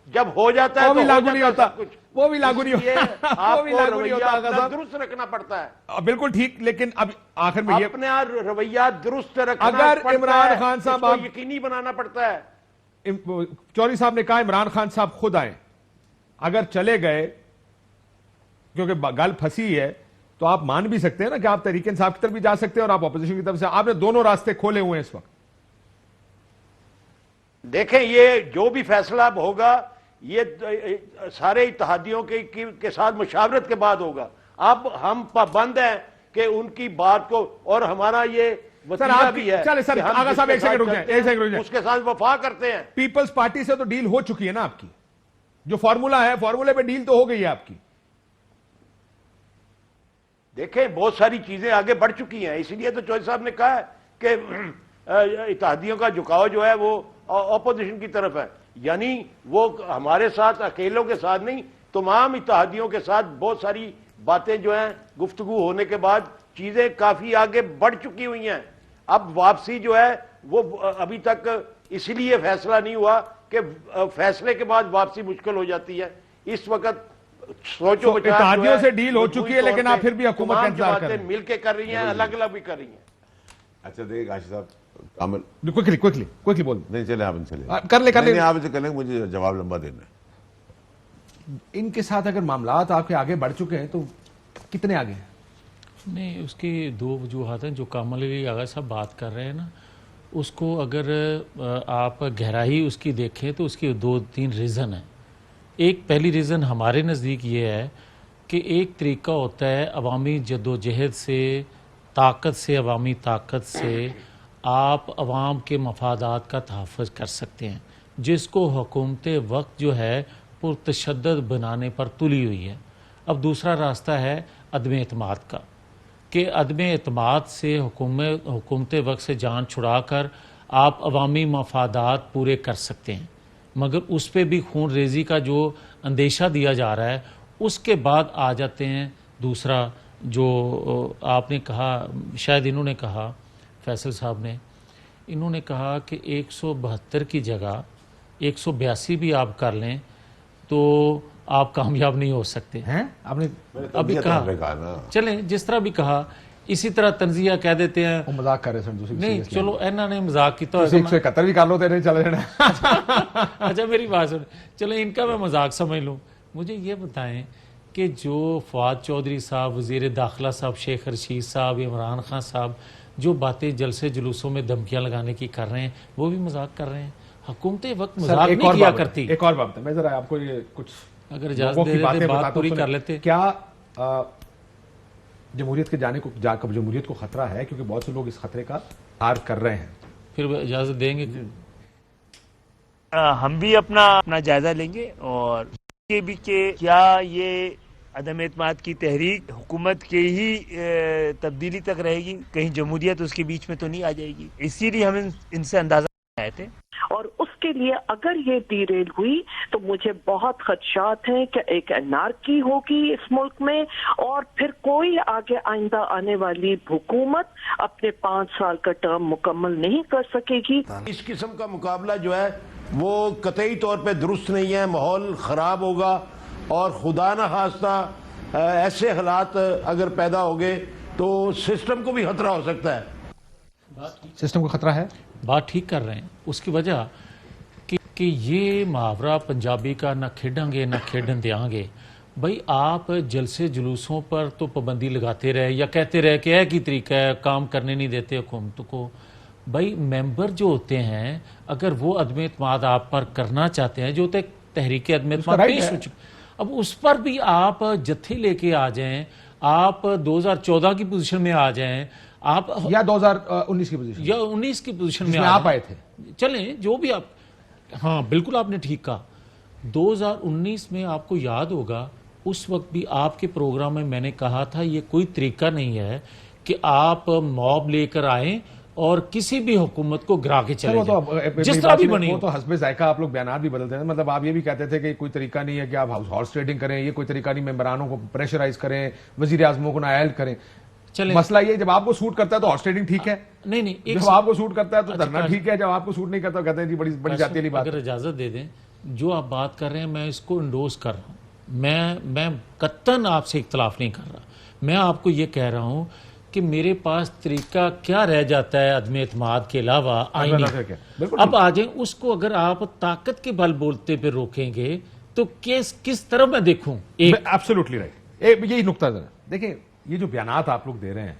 جب ہو جاتا ہے وہ بھی تو لاگو نہیں ہو ہوتا، جاتا ہے سب کچھ۔ وہ بھی لاگو نہیں اس لیے ہوتا، آپ وہ بھی کو لاگو نہیں رویہ ہوتا اپنا آغا صاحب۔ درست رکھنا پڑتا ہے، بالکل ٹھیک، لیکن اب آخر میں یہ اپنے رویہ درست رکھنا اگر پڑتا عمران ہے، خان صاحب اس کو آپ- یقینی بنانا پڑتا ہے۔ چودھری صاحب نے کہا عمران خان صاحب خود آئیں، اگر چلے گئے کیونکہ گل پھنسی ہے تو آپ مان بھی سکتے ہیں نا کہ آپ تحریک انصاف کی طرف بھی جا سکتے ہیں اور آپ اپوزیشن کی طرف سے، آپ نے دونوں راستے کھولے ہوئے ہیں اس وقت۔ دیکھیں یہ جو بھی فیصلہ اب ہوگا یہ سارے اتحادیوں کے ساتھ مشاورت کے بعد ہوگا۔ اب ہم پابند ہیں کہ ان کی بات کو، اور ہمارا یہ وسیلہ بھی ہے چلے سر، کہ ہم آغا جس صاحب کے ایک سیکنڈ ساتھ رک جائیں، چلتے ایک ہیں، سیکنڈ رک جائیں۔ اس کے ساتھ وفا کرتے ہیں۔ پیپلز پارٹی سے تو ڈیل ہو چکی ہے نا آپ کی، جو فارمولا ہے فارمولے پہ ڈیل تو ہو گئی ہے آپ کی۔ دیکھیں بہت ساری چیزیں آگے بڑھ چکی ہیں، اسی لیے تو چودھری صاحب نے کہا ہے کہ اتحادیوں کا جھکاؤ جو ہے وہ اپوزیشن کی طرف ہے، یعنی وہ ہمارے ساتھ اکیلوں کے ساتھ نہیں، تمام اتحادیوں کے ساتھ بہت ساری باتیں جو ہیں گفتگو ہونے کے بعد چیزیں کافی آگے بڑھ چکی ہوئی ہیں۔ اب واپسی جو ہے وہ ابھی تک اس لیے فیصلہ نہیں ہوا کہ فیصلے کے بعد واپسی مشکل ہو جاتی ہے۔ اس وقت سوچو بچار اتحادیوں سے ڈیل ہو چکی ہے لیکن آپ پھر بھی حکومت کا انتظار کر رہے ہیں۔ مل کے کر رہی ہیں، الگ الگ بھی کر رہی ہیں۔ اچھا دیکھیں کاشف صاحب، کامل کوئکلی بول نہیں چلے آپ ان سے کر لیں نہیں آپ اسے کر لیں، مجھے جواب لمبا دینا ہے۔ ان کے ساتھ اگر معاملات آپ کے آگے بڑھ چکے ہیں تو کتنے آگے ہیں؟ نہیں، اس کی دو وجوہات ہیں جو کامل علی آغا صاحب بات کر رہے ہیں نا، اس کو اگر آپ گہرائی اس کی دیکھیں تو اس کی دو تین ریزن ہیں۔ ایک پہلی ریزن ہمارے نزدیک یہ ہے کہ ایک طریقہ ہوتا ہے عوامی جدوجہد سے، طاقت سے، عوامی طاقت سے آپ عوام کے مفادات کا تحفظ کر سکتے ہیں، جس کو حکومت وقت جو ہے پرتشدد بنانے پر تلی ہوئی ہے۔ اب دوسرا راستہ ہے عدم اعتماد کا، کہ عدم اعتماد سے حکومت وقت سے جان چھڑا کر آپ عوامی مفادات پورے کر سکتے ہیں، مگر اس پہ بھی خون ریزی کا جو اندیشہ دیا جا رہا ہے، اس کے بعد آ جاتے ہیں دوسرا جو آپ نے کہا، شاید انہوں نے کہا، فیصل صاحب نے، انہوں نے کہا کہ 172 کی جگہ 182 بھی آپ کر لیں تو آپ کامیاب نہیں ہو سکتے ہیں۔ آپ نے ابھی کہا نا چلیں جس طرح بھی کہا، اسی طرح تنزیہ کہہ دیتے ہیں، وہ مذاق کر رہے ہیں دوسری نہیں چلو اینا نے مذاق کی تو 171 بھی کر لو تیرے چلے جانا۔ اچھا میری بات سن، چلو ان کا میں مذاق سمجھ لوں۔ مجھے یہ بتائیں کہ جو فواد چودھری صاحب، وزیر داخلہ صاحب، شیخ رشید صاحب، عمران خان صاحب جو باتیں جلسے جلوسوں میں دھمکیاں لگانے کی کر رہے ہیں، وہ بھی مذاق کر رہے ہیں۔ حکومت وقت مذاق نہیں کیا کرتی۔ ایک اور بات ہے، میں ذرا آپ کو یہ کچھ اگر اجازت دے دیتے بات پوری کر لیتے۔ کیا جمہوریت کے جانے کو جمہوریت کو خطرہ ہے؟ کیونکہ بہت سے لوگ اس خطرے کا اظہار کر رہے ہیں۔ پھر اجازت دیں گے؟ ہم بھی اپنا جائزہ لیں گے اور یہ بھی کہ کیا یہ عدم اعتماد کی تحریک حکومت کے ہی تبدیلی تک رہے گی، کہیں جمہوریت اس کے بیچ میں تو نہیں آ جائے گی۔ اسی لیے ہم ان سے اندازہ آئے تھے، اور اس کے لیے اگر یہ ڈی ریل ہوئی تو مجھے بہت خدشات ہیں کہ ایک انارکی ہوگی اس ملک میں، اور پھر کوئی آگے آئندہ آنے والی حکومت اپنے 5 سال کا ٹرم مکمل نہیں کر سکے گی۔ اس قسم کا مقابلہ جو ہے وہ قطعی طور پہ درست نہیں ہے، ماحول خراب ہوگا، اور خدا نہ خواستہ ایسے حالات اگر پیدا ہو گئے تو سسٹم کو بھی خطرہ ہو سکتا ہے۔ سسٹم کو خطرہ ہے، بات ٹھیک کر رہے ہیں۔ اس کی وجہ کہ یہ محاورہ پنجابی کا نہ کھیڈیں گے نہ کھیڈن دیاں گے، بھائی آپ جلسے جلوسوں پر تو پابندی لگاتے رہے یا کہتے رہے کہ ایک ہی طریقہ ہے، کام کرنے نہیں دیتے حکومت کو۔ بھائی ممبر جو ہوتے ہیں اگر وہ عدم اعتماد آپ پر کرنا چاہتے ہیں، جو ہوتے تحریک عدم اعتماد پیش ہو چکے، اب اس پر بھی آپ جتھے لے کے آ جائیں، آپ 2014 کی پوزیشن میں آ جائیں، آپ یا 2019 کی پوزیشن یا 19 کی پوزیشن میں آپ آئے تھے، چلیں جو بھی آپ، ہاں بالکل آپ نے ٹھیک کہا۔ 2019 میں آپ کو یاد ہوگا اس وقت بھی آپ کے پروگرام میں نے کہا تھا یہ کوئی طریقہ نہیں ہے کہ آپ موب لے کر آئیں اور کسی بھی حکومت کو گرا کے چلے جائیں، جس طرح بھی بنی وہ تو حسب ذائقہ آپ لوگ بیانات بھی بدلتے ہیں۔ مطلب آپ یہ بھی کہتے تھے کہ کوئی طریقہ نہیں ہے کہ آپ ہارس ٹریڈنگ کریں، یہ کوئی طریقہ نہیں ممبرانوں کو پریشرائز کریں، وزیر اعظموں کو نائل کریں۔ مسئلہ یہ جب آپ کو سوٹ کرتا ہے تو ہارس ٹریڈنگ ٹھیک ہے، نہیں جب آپ کو سوٹ کرتا ہے تو دھرنا ٹھیک ہے، جب آپ کو سوٹ نہیں کرتا کہتے ہیں جی بڑی جاتی والی بات۔ اگر اجازت دے دیں جو آپ بات کر رہے ہیں میں اس کو انڈوز کر رہا ہوں، میں قطعاً آپ سے اختلاف نہیں کر رہا. میں آپ کو یہ کہہ رہا ہوں کہ میرے پاس طریقہ کیا رہ جاتا ہے عدم اعتماد کے علاوہ آئینی. اب آ جائیں اس کو اگر آپ طاقت کے بل بولتے پہ روکیں گے تو کس طرف میں دیکھوں. Absolutely right. یہی نقطہ ذرا دیکھیں، یہ جو بیانات آپ لوگ دے رہے ہیں،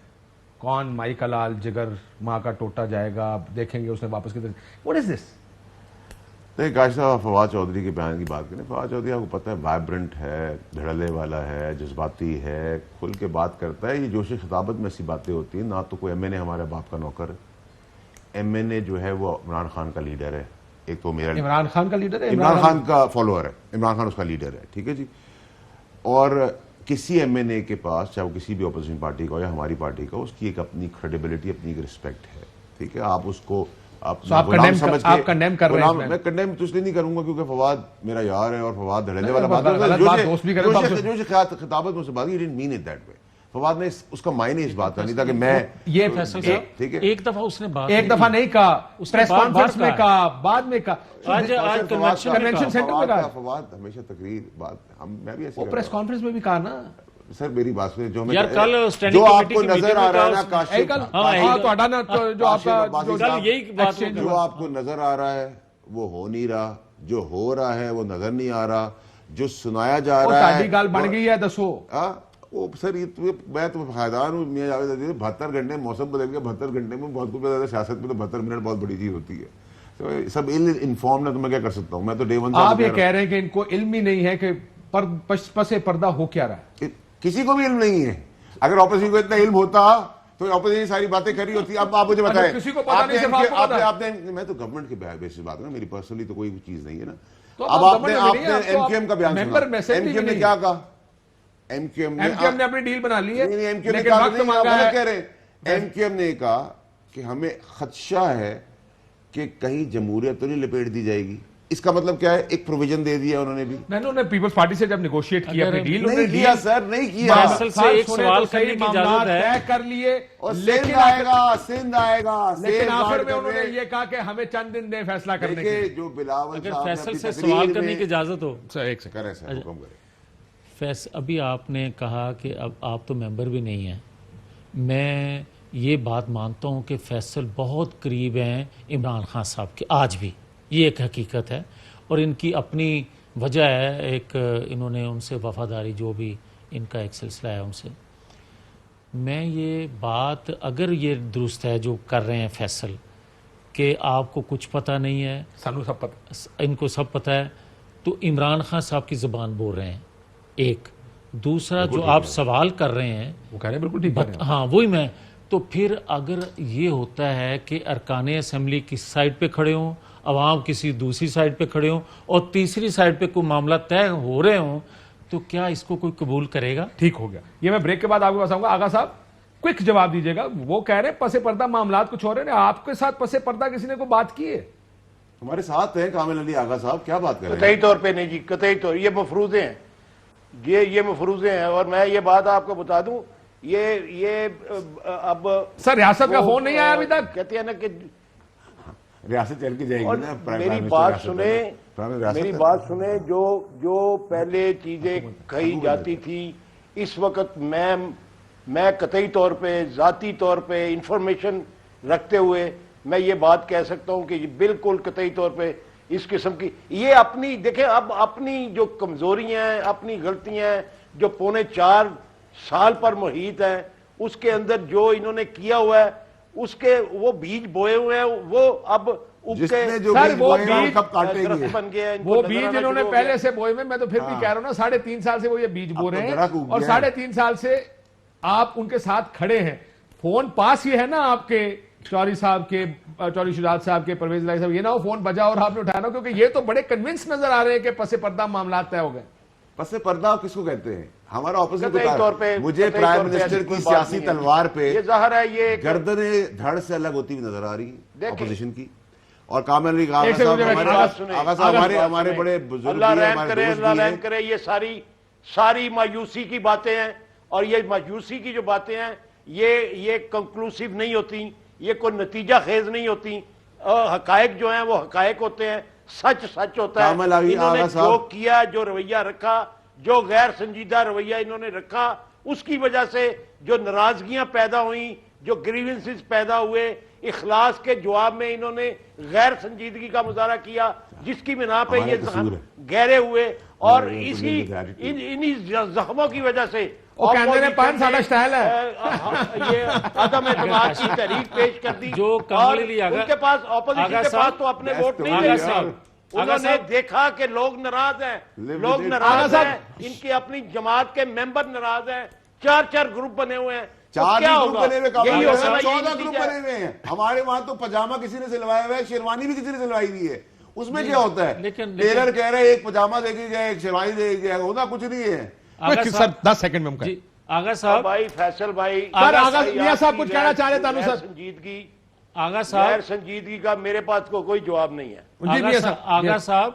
کون مائی کا لال جگر ماں کا ٹوٹا جائے گا، دیکھیں گے اس نے واپس کدھر، واٹ از دس؟ نہیں کاشف صاحب، فواد چودھری کے بیان کی بات کریں. فواد چودھری آپ کو پتہ ہے وائبرنٹ ہے، دھڑلے والا ہے، جذباتی ہے، کھل کے بات کرتا ہے. یہ جوش خطابت میں ایسی باتیں ہوتی ہیں. نہ تو کوئی ایم این اے ہمارے باپ کا نوکر ہے. ایم این اے جو ہے وہ عمران خان کا لیڈر ہے. ایک تو میرا عمران خان کا لیڈر ہے، عمران خان کا فالوور ہے، عمران خان اس کا لیڈر ہے. ٹھیک ہے جی. اور کسی ایم این اے کے پاس، چاہے وہ کسی بھی اپوزیشن پارٹی کا ہو یا ہماری پارٹی کا، اس کی ایک اپنی کریڈیبلٹی، اپنی ایک رسپیکٹ ہے. ٹھیک ہے. آپ اس کو آپ کنڈیم کر رہے ہیں. میں کنڈیم تو اس لیے نہیں کروں گا کیونکہ فواد میرا یار ہے اور فواد دھڑلے والا بات خطابت میں سے بات didn't mean it that way. Fawad نے اس کا معنی اس بات کا نہیں تھا کہ میں یہ فیصل صاحب ٹھیک ہے ایک دفعہ اس نے بات ایک دفعہ نہیں کہا، پریس کانفرنس میں کہا، بعد میں کہا، آج کنونشن سینٹر میں کہا. فواد ہمیشہ تقریر بات میں بھی ایسے وہ پریس کانفرنس میں بھی کہا نا. سر میری بات سنیں، جو میں یار کل جو آپ کو نظر آ رہا ہے نا کاشف، جو آپ کو نظر آ رہا ہے وہ ہو نہیں رہا، جو ہو رہا ہے وہ نظر نہیں آ رہا، جو سنایا جا رہا ہے گال بن گئی ہے. دسو وہ سر میں تو حیران ہوں. میاں جاوید عزیز 72 گھنٹے موسم بدل گیا، 72 گھنٹے میں بہت کچھ بدل گیا. سیاست میں تو 72 منٹ بہت بڑی چیز ہوتی ہے. سب انفارم ہے تو میں کیا کر سکتا ہوں. میں تو ڈے ون آپ یہ کہہ رہے ہیں کہ ان کو علم ہی نہیں ہے کہ پس پردہ ہو کیا رہا ہے. کسی کو بھی علم نہیں ہے. اگر اپوزیشن کو اتنا علم ہوتا تو اپوزیشن ساری باتیں کری ہوتی. اب آپ مجھے بتائیں، کسی کو پتہ نہیں، صرف آپ کو پتہ ہے. میں تو گورنمنٹ کے بیس سے بات کروں، میری پرسنلی تو کوئی چیز نہیں ہے نا. اب آپ نے ایم کیو ایم کا بیان سنا. ایم کیو ایم نے کیا کہا؟ ایم کیو ایم نے اپنی ڈیل بنا لی ہے. ایم کیو ایم نے کہا کہ ہمیں خدشہ ہے کہ کہیں جمہوریت تو نہیں لپیٹ دی جائے گی. اس کا مطلب کیا ہے؟ ایک پروویژن دے دیا انہوں نے بھی. انہوں نے پیپلز پارٹی سے جب نیگوشیٹ کیا اپنی ڈیل، نہیں کیا سر، نہیں کیا. فیصل سے ایک سوال کرنے کی اجازت ہے. طے کر لیے، سندھ آئے گا، سندھ آئے گا. لیکن آخر میں انہوں نے یہ کہا کہ ہمیں چند دن دیں فیصلہ کرنے کے. جو بلاول صاحب فیصل سے سوال کرنے کی اجازت ہو. ایک سیکنڈ کریں سر، حکم کریں. ابھی آپ نے کہا کہ اب آپ تو ممبر بھی نہیں ہیں. میں یہ بات مانتا ہوں کہ فیصل بہت قریب ہیں عمران خان صاحب کے، آج بھی یہ ایک حقیقت ہے، اور ان کی اپنی وجہ ہے. ایک انہوں نے ان سے وفاداری، جو بھی ان کا ایک سلسلہ ہے ان سے. میں یہ بات اگر یہ درست ہے جو کر رہے ہیں فیصل کہ آپ کو کچھ پتہ نہیں ہے، سانو سب پتہ، ان کو سب پتہ ہے، تو عمران خان صاحب کی زبان بول رہے ہیں. ایک دوسرا جو آپ سوال کر رہے ہیں وہ کہہ رہے ہیں بالکل ٹھیک ہے. ہاں وہی میں. تو پھر اگر یہ ہوتا ہے کہ ارکان اسمبلی کس سائڈ پہ کھڑے ہوں، عوام کسی دوسری سائڈ پہ کھڑے ہوں، اور تیسری سائڈ پہ کوئی معاملہ طے ہو رہے ہوں، تو کیا اس کو کوئی قبول کرے گا؟ ٹھیک ہو گیا. یہ میں بریک کے بعد آپ کو بتاؤں گا. آغا صاحب کوئک جواب دیجیے گا. وہ کہہ رہے ہیں پس پردہ معاملات کچھ ہو رہے ہیں، آپ کے ساتھ پس پردہ کسی نے کوئی بات کی ہے؟ ہمارے ساتھ ہیں کامل علی آغا صاحب، کیا بات کر رہے ہیں؟ قطعی طور پہ نہیں جی، قطعی طور. یہ مفروضے ہیں، یہ مفروضے ہیں. اور میں یہ بات آپ کو بتا دوں، یہ اب سر ریاست کا فون نہیں آیا ابھی تک. کہتے ہیں نا کہ ریاست چل کے جائے گی نا. میری بات سنیں، جو پہلے چیزیں کہی جاتی تھی، اس وقت میں قطعی طور پہ، ذاتی طور پہ انفارمیشن رکھتے ہوئے میں یہ بات کہہ سکتا ہوں کہ یہ بالکل قطعی طور پہ اس قسم کی، یہ اپنی دیکھیں، اب اپنی جو کمزوریاں ہیں، اپنی غلطیاں ہیں، جو 4.25 سال پر محیط ہیں، اس کے اندر جو انہوں نے کیا ہوا ہے، اس کے وہ بیج بوئے ہوئے ہیں، وہ اب بن گئے ہیں. وہ بیج انہوں نے پہلے سے بوئے میں تو پھر بھی کہہ رہا ہوں نا، 3.5 سال سے وہ یہ بیج بو رہے ہیں، اور 3.5 سال سے آپ ان کے ساتھ کھڑے ہیں. فون پاس ہی ہے نا آپ کے چوری صاحب کے، چوری شجاعت صاحب کے، پرویز الہی صاحب. یہ نہ وہ فون بجا اور آپ نے اٹھانا، کیونکہ یہ تو بڑے کنونس نظر آ رہے ہیں کہ پس پردہ معاملات طے ہو گئے. پس پردہ کس کو کہتے ہیں؟ ہمارا اپوزیشن مجھے پرائم منسٹر کی سیاسی تلوار پہ یہ ظاہر ہے، یہ گردنیں دھڑ سے الگ ہوتی ہوئی نظر آ رہی ہیں اپوزیشن کی. اور کامل علی آغا صاحب ہمارے بڑے بزرگ، اللہ رحم کرے. یہ ساری مایوسی کی باتیں ہیں، اور یہ مایوسی کی جو باتیں ہیں یہ کنکلوسیو نہیں ہوتی، یہ کوئی نتیجہ خیز نہیں ہوتی. حقائق جو ہیں وہ حقائق ہوتے ہیں. سچ سچ ہوتا ہے. کامل آگے انہوں نے آغا صاحب. جو کیا، جو رویہ رکھا، جو غیر سنجیدہ رویہ انہوں نے رکھا، اس کی وجہ سے جو ناراضگیاں پیدا ہوئیں، جو گریونسز پیدا ہوئے، اخلاص کے جواب میں انہوں نے غیر سنجیدگی کا مظاہرہ کیا، جس کی بنا پہ ہمارا یہ قصور ہے. گہرے ہوئے، اور ہمارے یہ اسی تو attitude. انہی زخموں کی وجہ سے وہ کہتے ہیں پان ساڑھا سٹائل ہے. یہ عدم اعتماد کی تحریک پیش کر دی، جو اور کملی ان کے پاس اپوزیشن کے پاس تو اپنے ووٹ نہیں آغا تھے. صاحب، انہوں نے دیکھا کہ لوگ ناراض ہیں، لوگ ناراض ہیں، ان کی اپنی جماعت کے ممبر ناراض ہیں، 4 گروپ بنے ہوئے ہیں. تو 4 کیا گروپ ہوگا؟ بنے ہوئے یہی ہوگا نا، 14 یہی گروپ نتیجہ بنے ہوئے ہیں. ہمارے وہاں تو پجامہ کسی نے سلوایا ہوا ہے، شیروانی بھی کسی نے سلوائی ہوئی ہے. اس میں کیا ہوتا ہے؟ ٹیلر کہہ رہے ایک پجامہ دے کے گئے، ایک شیروانی دے کے گئے، ہونا کچھ نہیں ہے. سر 10 سیکنڈ میں ممکن. جی آغا صاحب، بھائی فیصل بھائی، سر آغا میاں صاحب کچھ کہنا چاہ رہے تھے. غیر سر سنجیدگی، آغا غیر صاحب، سنجیدگی کا میرے پاس کوئی جواب نہیں ہے. جی میاں صاحب. آغا صاحب،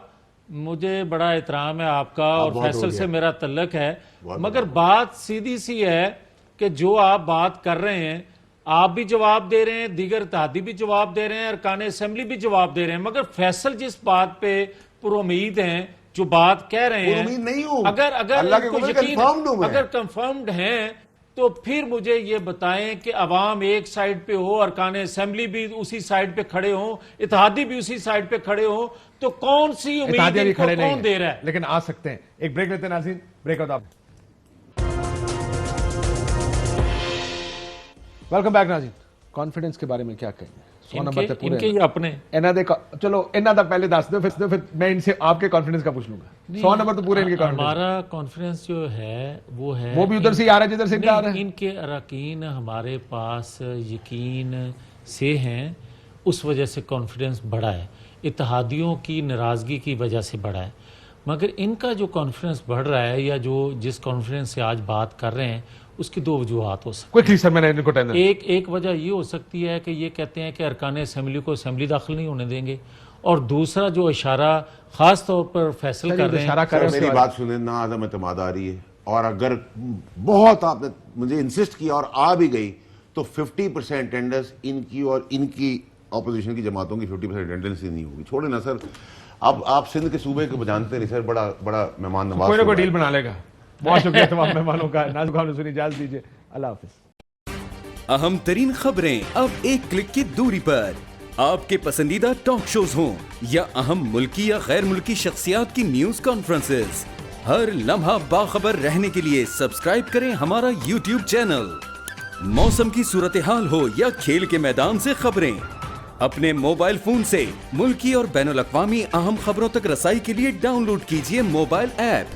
مجھے بڑا احترام ہے آپ کا، اور بہت فیصل ہو سے گیا. میرا تعلق ہے، بہت مگر بات سیدھی سی ہے کہ جو آپ بات کر رہے ہیں، آپ بھی جواب دے رہے ہیں، دیگر اتحادی بھی جواب دے رہے ہیں، ارکان اسمبلی بھی جواب دے رہے ہیں، مگر فیصل جس بات پہ پر امید ہیں، جو بات کہہ رہے ہیں، امید نہیں ہوں، اگر اللہ کے ان کو قدر یقین، confirmed ہوں میں. اگر کنفرمڈ ہیں تو پھر مجھے یہ بتائیں کہ عوام ایک سائیڈ پہ ہو، ارکان اسمبلی بھی اسی سائیڈ پہ کھڑے ہوں، اتحادی بھی اسی سائیڈ پہ کھڑے ہوں، تو کون سی امید اتحادیہ بھی ان کو کھڑے نہیں کون دے رہا ہے؟ لیکن آ سکتے ہیں. ایک بریک لیتے ہیں ناظرین. Break out. آپ ویلکم بیک ناظرین. کانفیڈنس کے بارے میں کیا کہیں گے؟ 100 نمبر تے ان پورے کے یہ اپنے چلو انہاں دا پہلے دس دو، پھر میں ان سے آپ کے کانفیڈنس کا پوچھ لوں گا. 100 نمبر تو پورے ان کے کانفیڈنس. ہمارا کانفیڈنس جو ہے وہ بھی ادھر سے ہی آ رہا ہے جدھر سے آ رہا ہے. ان کے اراکین ہمارے پاس یقین سے ہیں، اس وجہ سے کانفیڈنس بڑھا ہے، اتحادیوں کی ناراضگی کی وجہ سے بڑھا ہے. مگر ان کا جو کانفیڈنس بڑھ رہا ہے، یا جو جس کانفیڈنس سے آج بات کر رہے ہیں، اس کی 2 وجوہات ہو سکتی ہیں. کوئکلی سر میں نے ان کو ٹائم دیا. ایک وجہ یہ ہو سکتی ہے کہ یہ کہتے ہیں کہ ارکان اسمبلی کو اسمبلی داخل نہیں ہونے دیں گے، اور دوسرا جو اشارہ خاص طور پر فیصل کر رہے ہیں. سر میری بات سنیں، نہ عدم اعتماد آ رہی ہے، اور اگر بہت آپ نے مجھے انسسٹ کیا اور آ بھی گئی تو 50% اٹینڈنس ان کی اور ان کی اپوزیشن کی جماعتوں کی 50% اٹینڈنس ہی نہیں ہوگی. چھوڑیں نا سر، اب آپ سندھ کے صوبے کو جانتے نہیں سر، بڑا مہمان نواز. کوئی نہ کوئی ڈیل بنا لے گا. بہت شکریہ تمام مہمانوں کا. ناظرین کو ہم نے سنی، اجازت دیجیے. اللہ حافظ. اہم ترین خبریں اب ایک کلک کی دوری پر. آپ کے پسندیدہ ٹاک شوز ہوں یا اہم ملکی یا غیر ملکی شخصیات کی نیوز کانفرنسز، ہر لمحہ باخبر رہنے کے لیے سبسکرائب کریں ہمارا YouTube چینل. موسم کی صورتحال ہو یا کھیل کے میدان سے خبریں، اپنے موبائل فون سے ملکی اور بین الاقوامی اہم خبروں تک رسائی کے لیے ڈاؤن لوڈ کیجیے موبائل ایپ.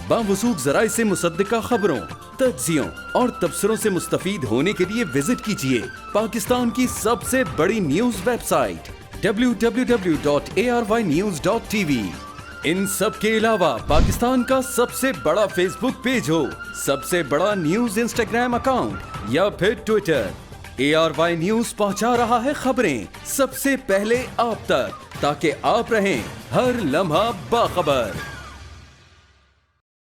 باوثوق ذرائع سے مصدقہ خبروں، تجزیوں اور تبصروں سے مستفید ہونے کے لیے وزٹ کیجیے پاکستان کی سب سے بڑی نیوز ویب سائٹ www.arYnews.tv. ان سب کے علاوہ پاکستان کا سب سے بڑا فیس بک پیج ہو، سب سے بڑا نیوز انسٹاگرام اکاؤنٹ یا پھر ٹویٹر، ARY نیوز پہنچا رہا ہے خبریں سب سے پہلے آپ تک، تاکہ آپ رہیں ہر لمحہ باخبر.